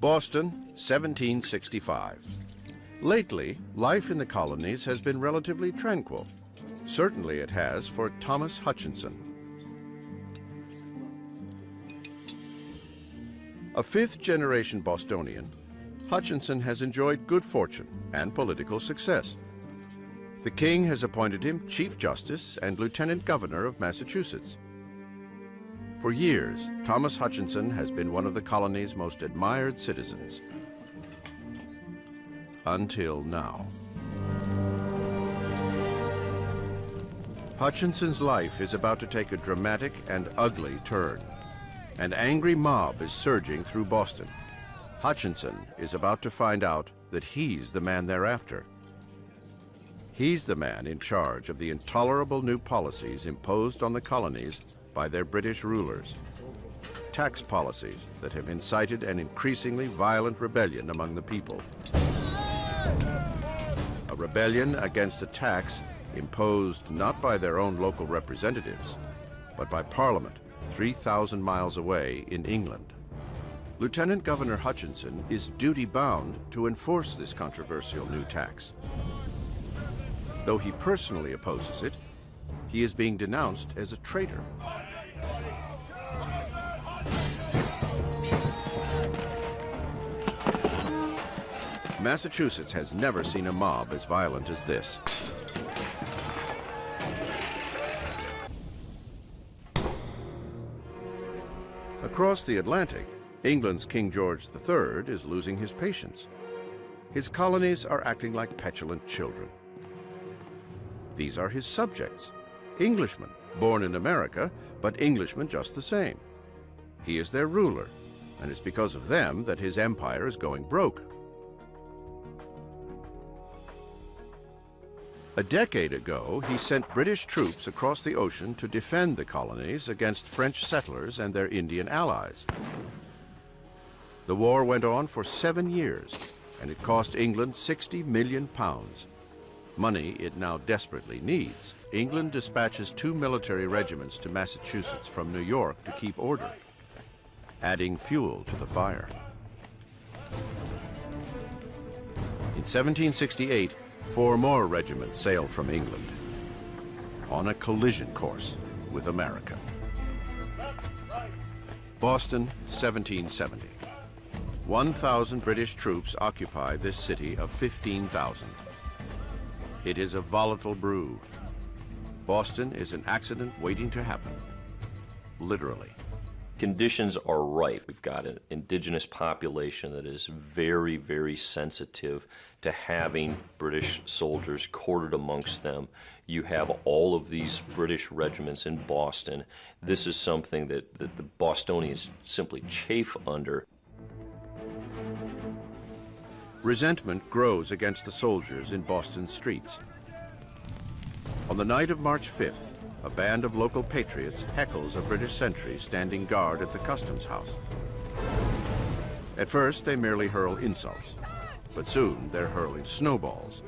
Boston, 1765. Lately, life in the colonies has been relatively tranquil. Certainly it has for Thomas Hutchinson. A fifth-generation Bostonian, Hutchinson has enjoyed good fortune and political success. The king has appointed him Chief Justice and Lieutenant Governor of Massachusetts. For years, Thomas Hutchinson has been one of the colony's most admired citizens. Until now. Hutchinson's life is about to take a dramatic and ugly turn. An angry mob is surging through Boston. Hutchinson is about to find out that he's the man they're after. He's the man in charge of the intolerable new policies imposed on the colonies by their British rulers. Tax policies that have incited an increasingly violent rebellion among the people. A rebellion against a tax imposed not by their own local representatives, but by Parliament 3,000 miles away in England. Lieutenant Governor Hutchinson is duty-bound to enforce this controversial new tax. Though he personally opposes it, he is being denounced as a traitor. Massachusetts has never seen a mob as violent as this. Across the Atlantic, England's King George III is losing his patience. His colonies are acting like petulant children. These are his subjects, Englishmen, born in America, but Englishmen just the same. He is their ruler, and it's because of them that his empire is going broke. A decade ago, he sent British troops across the ocean to defend the colonies against French settlers and their Indian allies. The war went on for 7 years, and it cost England £60 million. Money it now desperately needs. England dispatches 2 military regiments to Massachusetts from New York to keep order, adding fuel to the fire. In 1768, 4 more regiments sailed from England on a collision course with America. Boston, 1770. 1,000 British troops occupy this city of 15,000. It is a volatile brew. Boston is an accident waiting to happen, literally. Conditions are ripe. We've got an indigenous population that is very, very sensitive to having British soldiers quartered amongst them. You have all of these British regiments in Boston. This is something that the Bostonians simply chafe under. Resentment grows against the soldiers in Boston's streets. On the night of March 5th, a band of local patriots heckles a British sentry standing guard at the customs house. At first, they merely hurl insults, but soon they're hurling snowballs,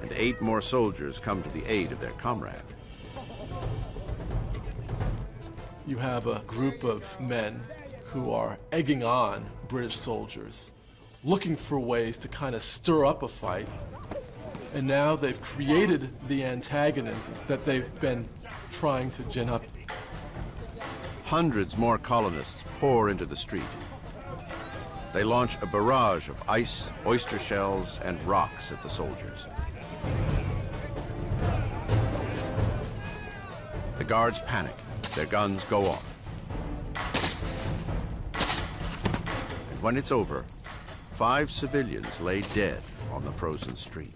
and 8 more soldiers come to the aid of their comrade. You have a group of men who are egging on British soldiers, looking for ways to kind of stir up a fight, and now they've created the antagonism that they've been trying to gin up. Hundreds more colonists pour into the street. They launch a barrage of ice, oyster shells, and rocks at the soldiers. The guards panic. Their guns go off. And when it's over, 5 civilians lay dead on the frozen street.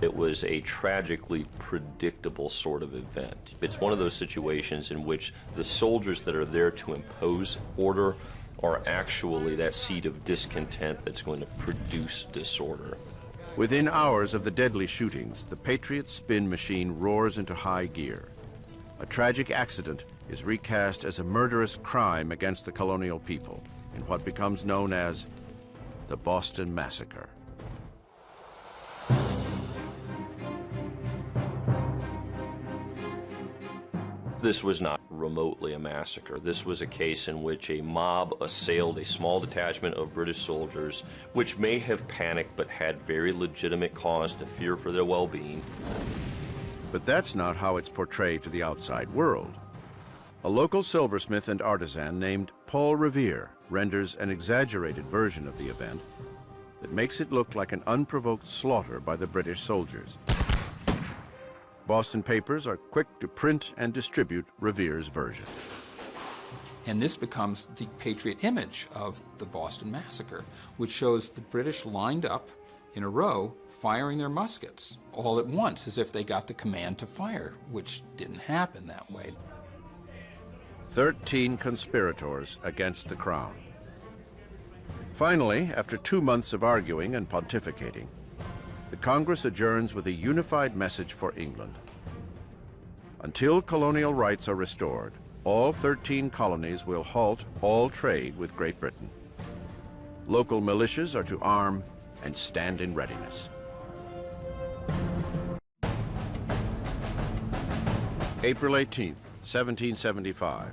It was a tragically predictable sort of event. It's one of those situations in which the soldiers that are there to impose order are actually that seed of discontent that's going to produce disorder. Within hours of the deadly shootings, the Patriot spin machine roars into high gear. A tragic accident is recast as a murderous crime against the colonial people in what becomes known as the Boston Massacre. This was not remotely a massacre. This was a case in which a mob assailed a small detachment of British soldiers, which may have panicked but had very legitimate cause to fear for their well-being. But that's not how it's portrayed to the outside world. A local silversmith and artisan named Paul Revere renders an exaggerated version of the event that makes it look like an unprovoked slaughter by the British soldiers. Boston papers are quick to print and distribute Revere's version. And this becomes the patriot image of the Boston Massacre, which shows the British lined up in a row, firing their muskets all at once, as if they got the command to fire, which didn't happen that way. 13 conspirators against the crown. Finally, after 2 months of arguing and pontificating, the Congress adjourns with a unified message for England. Until colonial rights are restored, all 13 colonies will halt all trade with Great Britain. Local militias are to arm and stand in readiness. April 18th, 1775.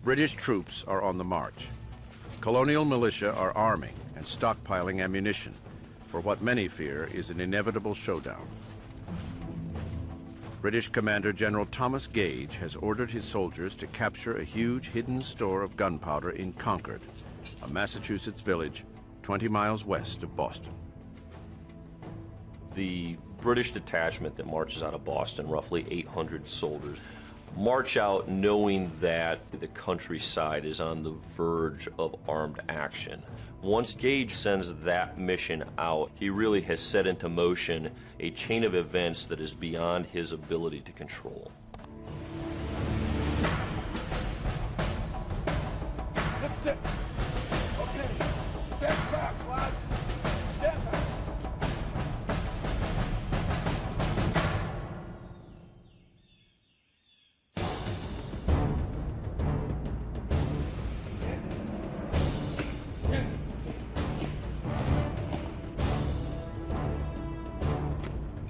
British troops are on the march. Colonial militia are arming and stockpiling ammunition for what many fear is an inevitable showdown. British Commander General Thomas Gage has ordered his soldiers to capture a huge hidden store of gunpowder in Concord, a Massachusetts village 20 miles west of Boston. The British detachment that marches out of Boston, roughly 800 soldiers, march out knowing that the countryside is on the verge of armed action. Once Gage sends that mission out, he really has set into motion a chain of events that is beyond his ability to control. That's it. Okay. Step back, lads. Step back.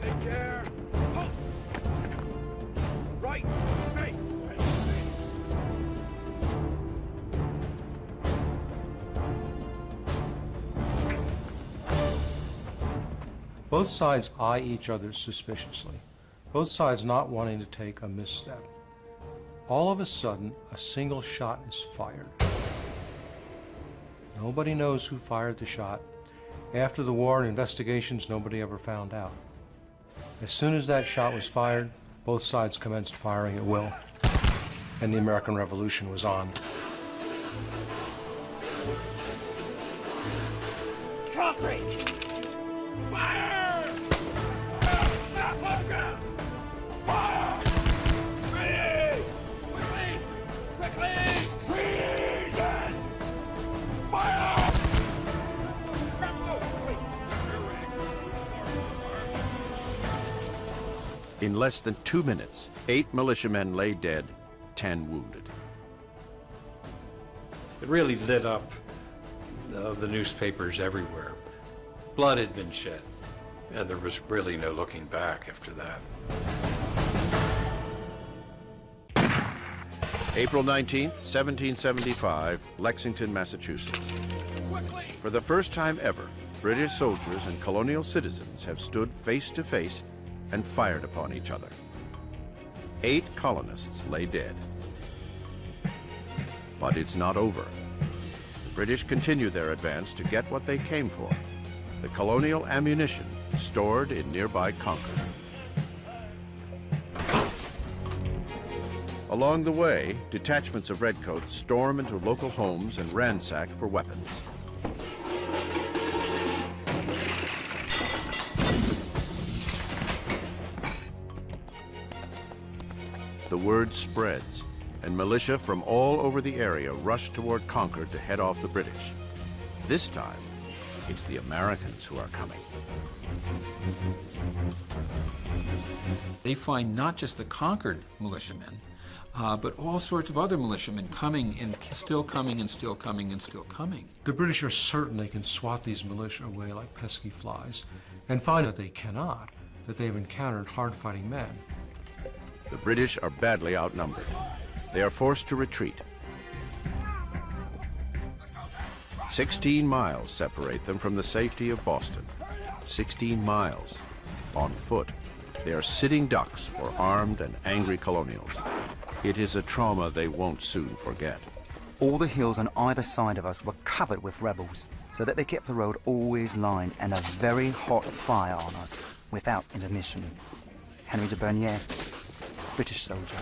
Take care. Halt. Right. Face. Both sides eye each other suspiciously, both sides not wanting to take a misstep. All of a sudden, a single shot is fired. Nobody knows who fired the shot. After the war and investigations, nobody ever found out. As soon as that shot was fired, both sides commenced firing at will, and the American Revolution was on. Concrete. Fire! Fire! Ready! Quickly! Quickly! Treason! Fire! In less than 2 minutes, 8 militiamen lay dead, 10 wounded. It really lit up the newspapers everywhere. Blood had been shed, and there was really no looking back after that. April 19th, 1775, Lexington, Massachusetts. For the first time ever, British soldiers and colonial citizens have stood face to face and fired upon each other. 8 colonists lay dead. But it's not over. The British continue their advance to get what they came for, the colonial ammunition stored in nearby Concord. Along the way, detachments of redcoats storm into local homes and ransack for weapons. The word spreads, and militia from all over the area rush toward Concord to head off the British. This time, it's the Americans who are coming. They find not just the Concord militiamen, but all sorts of other militiamen coming and still coming and still coming and still coming. The British are certain they can swat these militia away like pesky flies, and find that they cannot, that they've encountered hard-fighting men. The British are badly outnumbered. They are forced to retreat. 16 miles separate them from the safety of Boston. 16 miles on foot. They are sitting ducks for armed and angry colonials. It is a trauma they won't soon forget. All the hills on either side of us were covered with rebels, so that they kept the road always lined and a very hot fire on us, without intermission. Henry de Bernier, British soldier.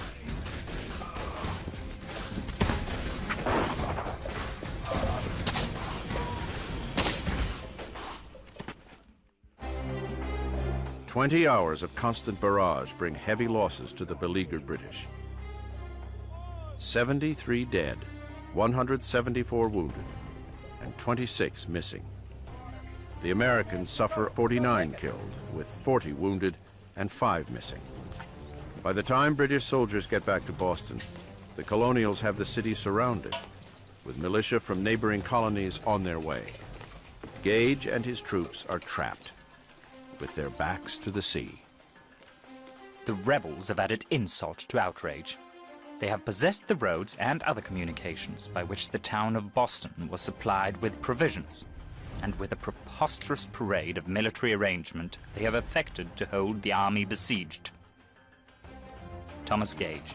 "20 hours of constant barrage bring heavy losses to the beleaguered British. 73 dead, 174 wounded, and 26 missing. The Americans suffer 49 killed, with 40 wounded and 5 missing. By the time British soldiers get back to Boston, the colonials have the city surrounded, with militia from neighboring colonies on their way. Gage and his troops are trapped, with their backs to the sea. The rebels have added insult to outrage. They have possessed the roads and other communications by which the town of Boston was supplied with provisions, and with a preposterous parade of military arrangement they have affected to hold the army besieged. Thomas Gage.